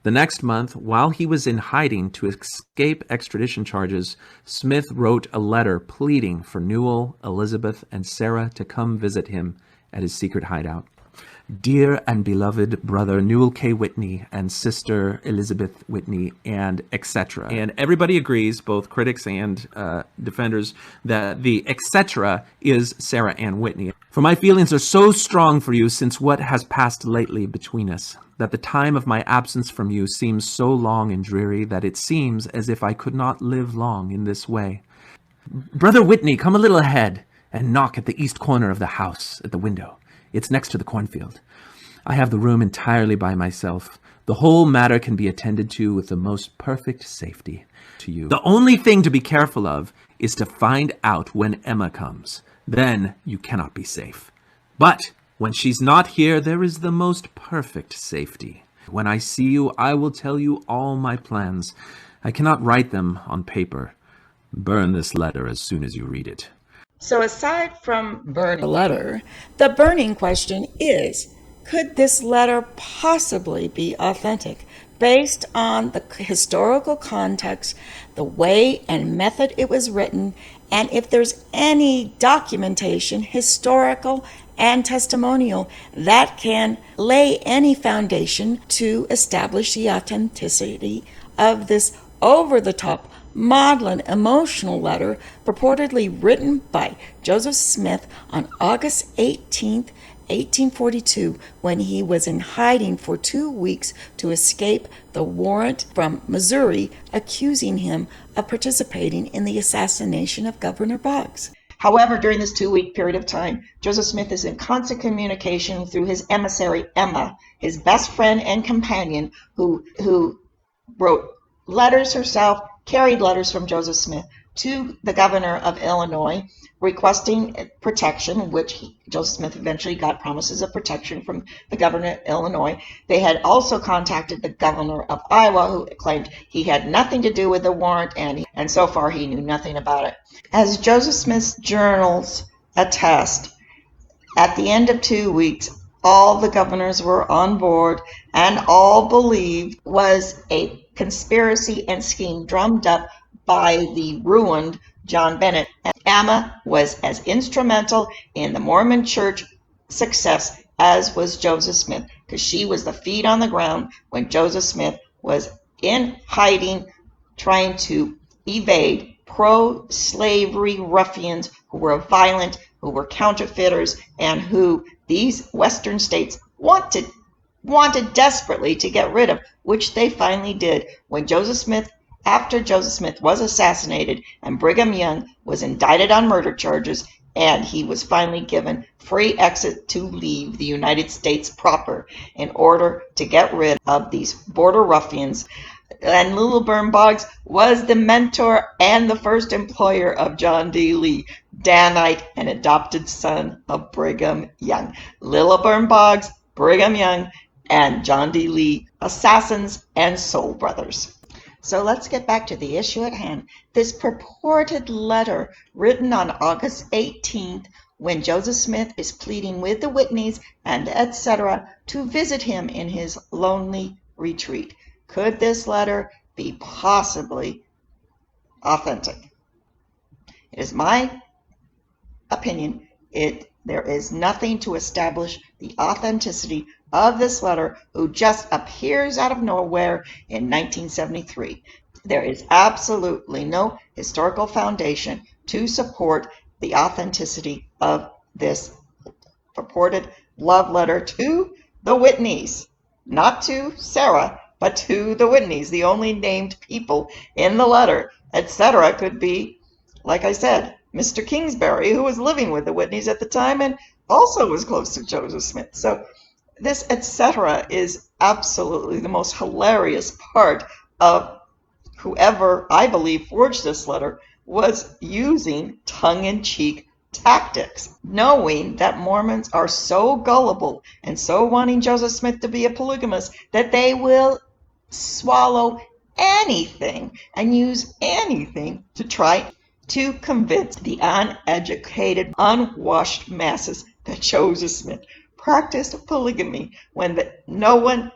The next month, while he was in hiding to escape extradition charges, Smith wrote a letter pleading for Newell, Elizabeth, and Sarah to come visit him at his secret hideout. Dear and beloved brother Newell K. Whitney and sister Elizabeth Whitney, and etc. And everybody agrees, both critics and defenders, that the etc. is Sarah Ann Whitney. For my feelings are so strong for you since what has passed lately between us, that the time of my absence from you seems so long and dreary that it seems as if I could not live long in this way. Brother Whitney, come a little ahead and knock at the east corner of the house at the window. It's next to the cornfield. I have the room entirely by myself. The whole matter can be attended to with the most perfect safety to you. The only thing to be careful of is to find out when Emma comes. Then you cannot be safe. But when she's not here, there is the most perfect safety. When I see you, I will tell you all my plans. I cannot write them on paper. Burn this letter as soon as you read it. So aside from burning a letter, the burning question is, could this letter possibly be authentic based on the historical context, the way and method it was written, and if there's any documentation, historical and testimonial, that can lay any foundation to establish the authenticity of this over-the-top, maudlin, emotional letter purportedly written by Joseph Smith on August 18th, 1842, when he was in hiding for 2 weeks to escape the warrant from Missouri accusing him of participating in the assassination of Governor Boggs. However, during this 2-week period of time, Joseph Smith is in constant communication through his emissary, Emma, his best friend and companion, who wrote letters herself, carried letters from Joseph Smith to the governor of Illinois requesting protection, which Joseph Smith eventually got promises of protection from the governor of Illinois. They had also contacted the governor of Iowa, who claimed he had nothing to do with the warrant, and so far he knew nothing about it. As Joseph Smith's journals attest, at the end of 2 weeks, all the governors were on board, and all believed was a conspiracy and scheme drummed up by the ruined John Bennett. And Emma was as instrumental in the Mormon church success as was Joseph Smith, because she was the feet on the ground when Joseph Smith was in hiding, trying to evade pro-slavery ruffians who were violent, who were counterfeiters, and who these Western states wanted desperately to get rid of, which they finally did when after Joseph Smith was assassinated and Brigham Young was indicted on murder charges, and he was finally given free exit to leave the United States proper in order to get rid of these border ruffians. And Lilburn Boggs was the mentor and the first employer of John D. Lee, Danite and adopted son of Brigham Young. Lilburn Boggs, Brigham Young, and John D. Lee, assassins and soul brothers. So let's get back to the issue at hand. This purported letter written on August 18th, when Joseph Smith is pleading with the Whitneys and etc. to visit him in his lonely retreat. Could this letter be possibly authentic? It is my opinion, there is nothing to establish the authenticity of this letter, who just appears out of nowhere in 1973. There is absolutely no historical foundation to support the authenticity of this purported love letter to the Whitneys. Not to Sarah, but to the Whitneys, the only named people in the letter. Etc. could be, like I said, Mr. Kingsbury, who was living with the Whitneys at the time and also was close to Joseph Smith. So this etc. is absolutely the most hilarious part of whoever, I believe, forged this letter was using tongue-in-cheek tactics, knowing that Mormons are so gullible and so wanting Joseph Smith to be a polygamist that they will swallow anything and use anything to try to convince the uneducated, unwashed masses that Joseph Smith practiced polygamy, when no one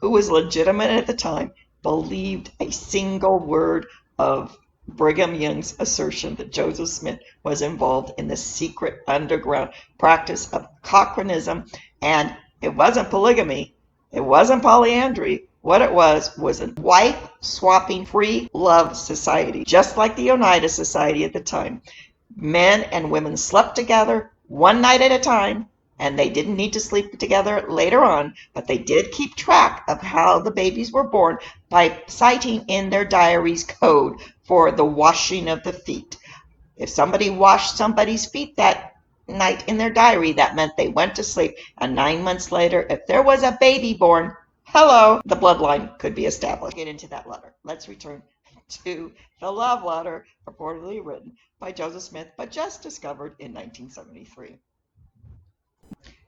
who was legitimate at the time, believed a single word of Brigham Young's assertion that Joseph Smith was involved in the secret underground practice of cochranism, and it wasn't polygamy, it wasn't polyandry. What it was a wife-swapping free love society, just like the Oneida Society at the time. Men and women slept together one night at a time, and they didn't need to sleep together later on, but they did keep track of how the babies were born by citing in their diaries code for the washing of the feet. If somebody washed somebody's feet that night in their diary, that meant they went to sleep, and 9 months later, if there was a baby born, hello, the bloodline could be established. Get into that letter. Let's return to the love letter purportedly written by Joseph Smith, but just discovered in 1973.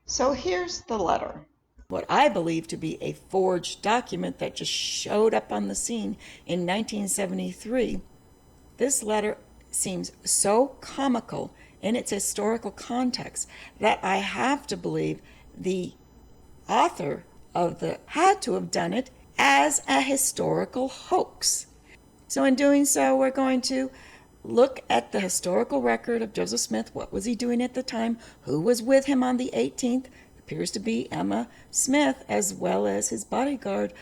So here's the letter. What I believe to be a forged document that just showed up on the scene in 1973. This letter seems so comical in its historical context that I have to believe the author of had to have done it as a historical hoax. So in doing so, we're going to look at the historical record of Joseph Smith. What was he doing at the time? Who was with him on the 18th? Appears to be Emma Smith, as well as his bodyguard,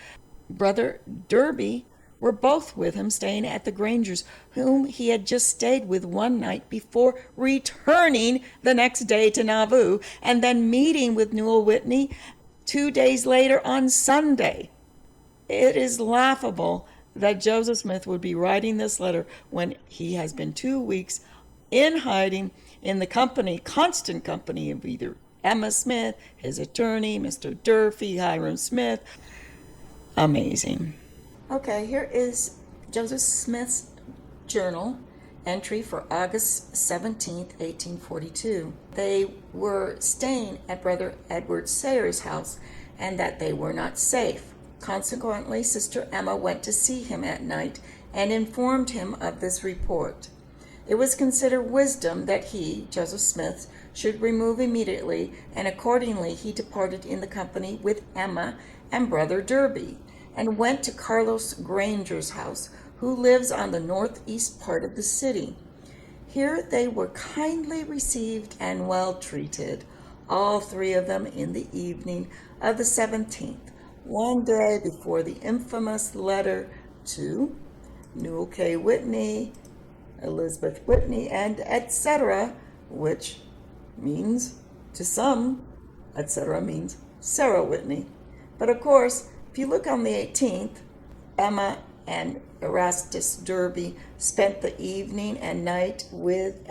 Brother Derby, were both with him, staying at the Grangers, whom he had just stayed with one night before returning the next day to Nauvoo, and then meeting with Newell Whitney 2 days later on Sunday. It is laughable that Joseph Smith would be writing this letter when he has been 2 weeks in hiding in the constant company of either Emma Smith, his attorney, Mr. Durfee, Hiram Smith. Amazing. Okay, here is Joseph Smith's journal entry for August 17th, 1842. They were staying at Brother Edward Sayer's house and that they were not safe. Consequently, Sister Emma went to see him at night and informed him of this report. It was considered wisdom that he, Joseph Smith, should remove immediately, and accordingly he departed in the company with Emma and Brother Derby, and went to Carlos Granger's house, who lives on the northeast part of the city. Here they were kindly received and well treated, all three of them in the evening of the 17th, one day before the infamous letter to Newell K. Whitney, Elizabeth Whitney, and etc., which means, to some, etc. means Sarah Whitney. But of course, if you look on the 18th, Emma and Erastus Derby spent the evening and night with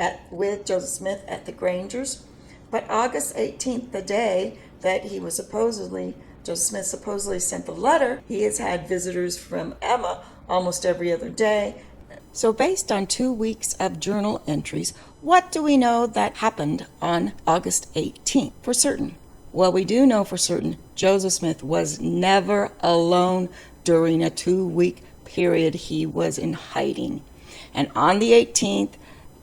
Joseph Smith at the Grangers. But August 18th, the day that Joseph Smith supposedly sent the letter, he has had visitors from Emma almost every other day. So based on 2 weeks of journal entries, what do we know that happened on August 18th for certain? Well, we do know for certain Joseph Smith was never alone during a 2-week period he was in hiding. And on the 18th,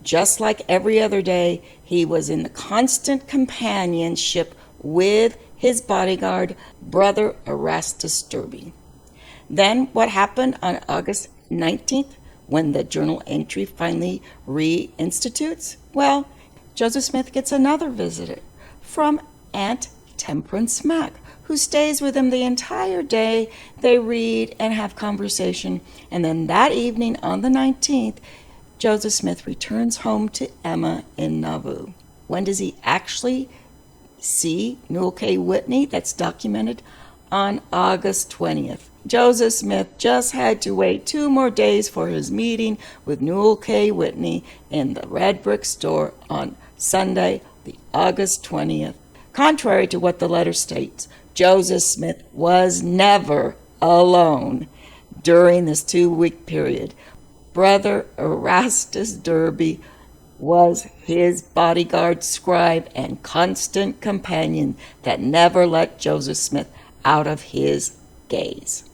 just like every other day, he was in the constant companionship with his bodyguard, Brother Erastus Derby. Then what happened on August 19th when the journal entry finally reinstitutes? Well, Joseph Smith gets another visitor from Aunt Temperance Mack, who stays with him the entire day. They read and have conversation, and then that evening on the 19th, Joseph Smith returns home to Emma in Nauvoo. When does he actually see Newell K. Whitney? That's documented on August 20th. Joseph Smith just had to wait 2 more days for his meeting with Newell K. Whitney in the red brick store on Sunday, the August 20th. Contrary to what the letter states, Joseph Smith was never alone during this 2-week period. Brother Erastus Derby was his bodyguard, scribe, and constant companion that never let Joseph Smith out of his gaze.